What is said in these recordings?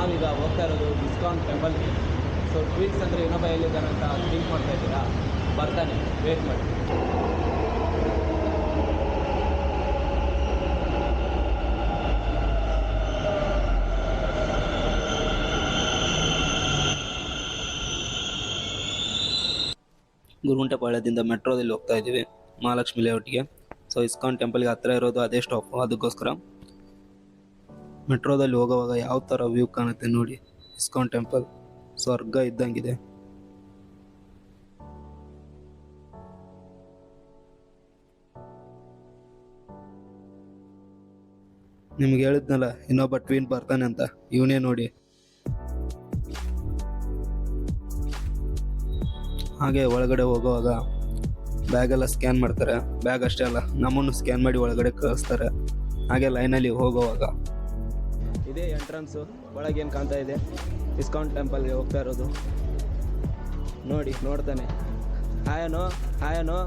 ನಾವೀಗ ಹೋಗ್ತಾ ಇರೋದು ಇಸ್ಕಾನ್ ಟೆಂಪಲ್ಗೆ. ಸೊ ಟ್ವಿನ್ಸ್ ಅಂದರೆ ಇನ್ನೊಬ್ಬ ಎಲ್ಲಿದ್ದಾನೆ ಅಂತ ಥಿಂಕ್ ಮಾಡ್ತಾ ಇದ್ದೀರಾ, ಬರ್ತಾನೆ, ವೇಟ್ ಮಾಡಿ. ಗುರುಗುಂಟೆಪಾಳ್ಯದಿಂದ ಮೆಟ್ರೋದಲ್ಲಿ ಹೋಗ್ತಾ ಇದ್ದೀವಿ ಮಹಾಲಕ್ಷ್ಮಿ ಲೇಔಟ್ಗೆ. ಸೊ ಇಸ್ಕಾನ್ ಟೆಂಪಲ್ಗೆ ಹತ್ತಿರ ಇರೋದು ಅದೇ ಸ್ಟಾಪ್, ಅದಕ್ಕೋಸ್ಕರ ಮೆಟ್ರೋದಲ್ಲಿ ಹೋಗುವಾಗ ಯಾವ ಥರ ವ್ಯೂ ಕಾಣುತ್ತೆ ನೋಡಿ. ಇಸ್ಕಾನ್ ಟೆಂಪಲ್ ಸ್ವರ್ಗ ಇದ್ದಂಗಿದೆ. ನಿಮ್ಗೆ ಹೇಳಿದ್ನಲ್ಲ ಇನ್ನೊಬ್ಬ ಟ್ವಿನ್ ಬರ್ತಾನೆ ಅಂತ, ಇವನೇ ನೋಡಿ. ಹಾಗೆ ಒಳಗಡೆ ಹೋಗುವಾಗ ಬ್ಯಾಗೆಲ್ಲ ಸ್ಕ್ಯಾನ್ ಮಾಡ್ತಾರೆ. ಬ್ಯಾಗ್ ಅಷ್ಟೇ ಅಲ್ಲ, ನಮ್ಮನ್ನು ಸ್ಕ್ಯಾನ್ ಮಾಡಿ ಒಳಗಡೆ ಕಳಿಸ್ತಾರೆ. ಹಾಗೆ ಲೈನಲ್ಲಿ ಹೋಗುವಾಗ ಇದೇ ಎಂಟ್ರನ್ಸು. ಒಳಗೇನು ಕಾಣ್ತಾ ಇದೆ, ಇಸ್ಕಾನ್ ಟೆಂಪಲ್ಗೆ ಹೋಗ್ತಾ ಇರೋದು ನೋಡಿ. ನೋಡ್ತಾನೆ, ಹಾಯನೋ ಹಾಯನೋ.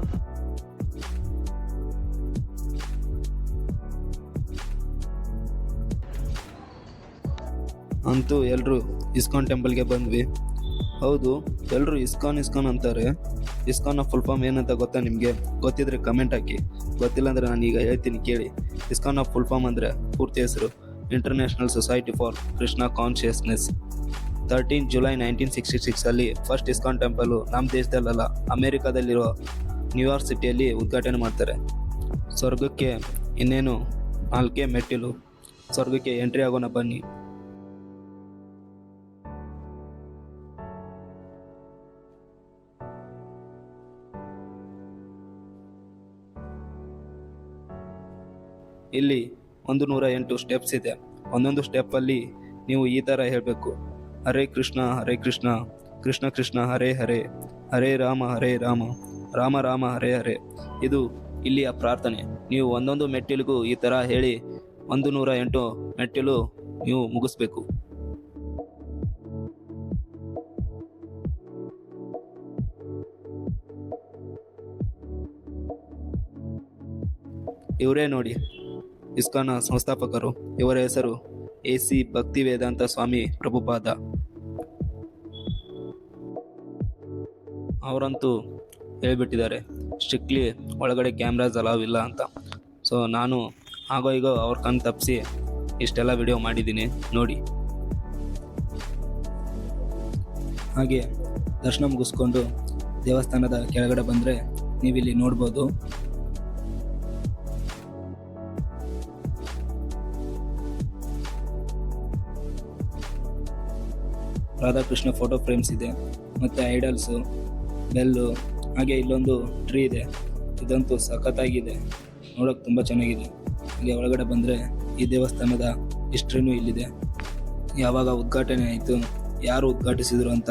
ಅಂತೂ ಎಲ್ಲರೂ ಇಸ್ಕಾನ್ ಟೆಂಪಲ್ಗೆ ಬಂದ್ವಿ. ಹೌದು, ಎಲ್ಲರೂ ಇಸ್ಕಾನ್ ಇಸ್ಕಾನ್ ಅಂತಾರೆ. ಇಸ್ಕಾನ್ನ ಫುಲ್ ಫಾರ್ಮ್ ಏನಂತ ಗೊತ್ತಾ ನಿಮಗೆ? ಗೊತ್ತಿದ್ರೆ ಕಮೆಂಟ್ ಹಾಕಿ, ಗೊತ್ತಿಲ್ಲ ಅಂದರೆ ನಾನು ಈಗ ಹೇಳ್ತೀನಿ ಕೇಳಿ. ಇಸ್ಕಾನ್ನ ಫುಲ್ ಫಾರ್ಮ್ ಅಂದರೆ ಪೂರ್ತಿ ಹೆಸರು international society for Krishna consciousness. 13 July 1966 first ISKCON temple ನಮ್ಮ ದೇಶದಲ್ಲ, ಅಮೇರಿಕಾದಲ್ಲಿರೋ ನ್ಯೂಯಾರ್ಕ್ ಸಿಟಿಯಲ್ಲಿ ಉದ್ಘಾಟನೆ ಮಾಡ್ತಾರೆ. ಸ್ವರ್ಗಕ್ಕೆ ಇನ್ನೇನು 4 ಮೆಟ್ಟಿಲು. ಸ್ವರ್ಗಕ್ಕೆ ಎಂಟ್ರಿ ಆಗೋಣ ಬನ್ನಿ. ಇಲ್ಲಿ 108 ಸ್ಟೆಪ್ಸ್ ಇದೆ. ಒಂದೊಂದು ಸ್ಟೆಪ್ಪಲ್ಲಿ ನೀವು ಈ ಥರ ಹೇಳಬೇಕು: ಹರೇ ಕೃಷ್ಣ ಕೃಷ್ಣ ಕೃಷ್ಣ ಹರೇ ಹರೇ, ಹರೇ ರಾಮ ರಾಮ ರಾಮ ಹರೇ ಹರೇ. ಇದು ಇಲ್ಲಿಯ ಪ್ರಾರ್ಥನೆ. ನೀವು ಒಂದೊಂದು ಮೆಟ್ಟಿಲಿಗೂ ಈ ಥರ ಹೇಳಿ 108 ಮೆಟ್ಟಿಲು ನೀವು ಮುಗಿಸ್ಬೇಕು. ಇವರೇ ನೋಡಿ ಇಸ್ಕಾನ್ನ ಸಂಸ್ಥಾಪಕರು. ಇವರ ಹೆಸರು AC ಭಕ್ತಿವೇದಾಂತ ಸ್ವಾಮಿ ಪ್ರಭುಪಾದ. ಅವರಂತೂ ಹೇಳ್ಬಿಟ್ಟಿದ್ದಾರೆ ಸ್ಟ್ರಿಕ್ಟ್ಲಿ ಒಳಗಡೆ ಕ್ಯಾಮ್ರಾಸ್ ಅಲೌ ಇಲ್ಲ ಅಂತ. ಸೊ ನಾನು ಆಗೋ ಈಗೋ ಅವ್ರ ಕಣ್ಣು ತಪ್ಪಿಸಿ ಇಷ್ಟೆಲ್ಲ ವಿಡಿಯೋ ಮಾಡಿದ್ದೀನಿ ನೋಡಿ. ಹಾಗೆ ದರ್ಶನ ಮುಗಿಸ್ಕೊಂಡು ದೇವಸ್ಥಾನದ ಕೆಳಗಡೆ ಬಂದರೆ ನೀವಿಲ್ಲಿ ನೋಡ್ಬೋದು. ರಾಧಾಕೃಷ್ಣ ಫೋಟೋ ಫ್ರೇಮ್ಸ್ ಇದೆ, ಮತ್ತು ಐಡಲ್ಸು, ಬೆಲ್ಲು, ಹಾಗೆ ಇಲ್ಲೊಂದು ಟ್ರೀ ಇದೆ. ಇದಂತೂ ಸಖತ್ತಾಗಿದೆ, ನೋಡೋಕೆ ತುಂಬ ಚೆನ್ನಾಗಿದೆ. ಹಾಗೆ ಒಳಗಡೆ ಬಂದರೆ ಈ ದೇವಸ್ಥಾನದ ಹಿಸ್ಟ್ರಿನೂ ಇಲ್ಲಿದೆ. ಯಾವಾಗ ಉದ್ಘಾಟನೆ ಆಯಿತು, ಯಾರು ಉದ್ಘಾಟಿಸಿದ್ರು ಅಂತ.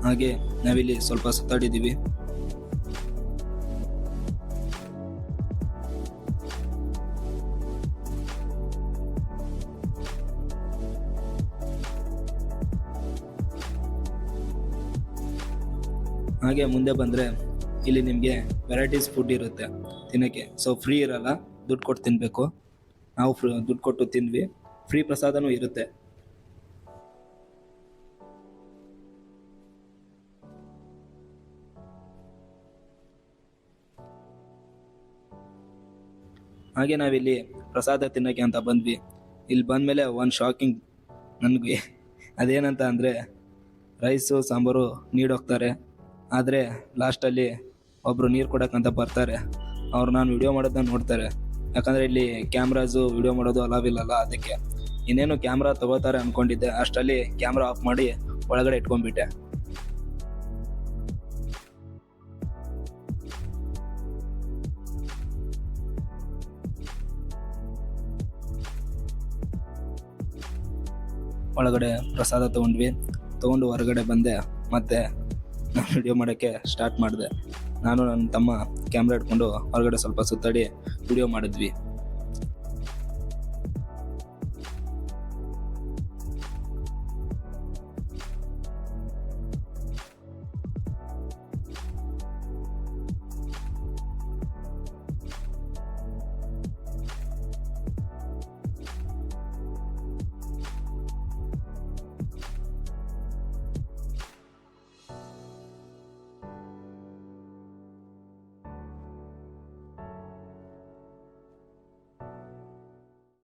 ಹಾಗೆ ನಾವಿಲ್ಲಿ ಸ್ವಲ್ಪ ಸುತ್ತಾಡಿದ್ದೀವಿ. ಹಾಗೆ ಮುಂದೆ ಬಂದರೆ ಇಲ್ಲಿ ನಿಮಗೆ ವೆರೈಟೀಸ್ ಫುಡ್ ಇರುತ್ತೆ ತಿನ್ನೋಕ್ಕೆ. ಸೊ ಫ್ರೀ ಇರಲ್ಲ, ದುಡ್ಡು ಕೊಟ್ಟು ತಿನ್ನಬೇಕು. ನಾವು ದುಡ್ಡು ಕೊಟ್ಟು ತಿಂದ್ವಿ. ಫ್ರೀ ಪ್ರಸಾದನೂ ಇರುತ್ತೆ. ಹಾಗೆ ನಾವಿಲ್ಲಿ ಪ್ರಸಾದ ತಿನ್ನೋಕ್ಕೆ ಅಂತ ಬಂದ್ವಿ. ಇಲ್ಲಿ ಬಂದಮೇಲೆ ಒಂದು ಶಾಕಿಂಗ್ ನನಗೆ. ಅದೇನಂತ ಅಂದರೆ ರೈಸು ಸಾಂಬಾರು ನೀಡೋಗ್ತಾರೆ, ಆದರೆ ಲಾಸ್ಟಲ್ಲಿ ಒಬ್ಬರು ನೀರು ಕೊಡೋಕ್ಕಂತ ಬರ್ತಾರೆ. ಅವ್ರು ನಾನು ವಿಡಿಯೋ ಮಾಡೋದನ್ನ ನೋಡ್ತಾರೆ. ಯಾಕಂದರೆ ಇಲ್ಲಿ ಕ್ಯಾಮ್ರಾಸು ವಿಡಿಯೋ ಮಾಡೋದು ಅಲಾವಿಲ್ಲಲ್ಲ, ಅದಕ್ಕೆ. ಇನ್ನೇನು ಕ್ಯಾಮ್ರಾ ತಗೋತಾರೆ ಅಂದ್ಕೊಂಡಿದ್ದೆ, ಅಷ್ಟರಲ್ಲಿ ಕ್ಯಾಮ್ರಾ ಆಫ್ ಮಾಡಿ ಒಳಗಡೆ ಇಟ್ಕೊಂಡ್ಬಿಟ್ಟೆ. ಒಳಗಡೆ ಪ್ರಸಾದ ತೊಗೊಂಡು ಹೊರಗಡೆ ಬಂದೆ. ಮತ್ತು ನಾನು ವಿಡಿಯೋ ಮಾಡೋಕ್ಕೆ ಸ್ಟಾರ್ಟ್ ಮಾಡಿದೆ. ನಾನು ನನ್ನ ತಮ್ಮ ಕ್ಯಾಮ್ರಾ ಇಟ್ಕೊಂಡು ಹೊರಗಡೆ ಸ್ವಲ್ಪ ಸುತ್ತಾಡಿ ವಿಡಿಯೋ ಮಾಡಿದ್ವಿ.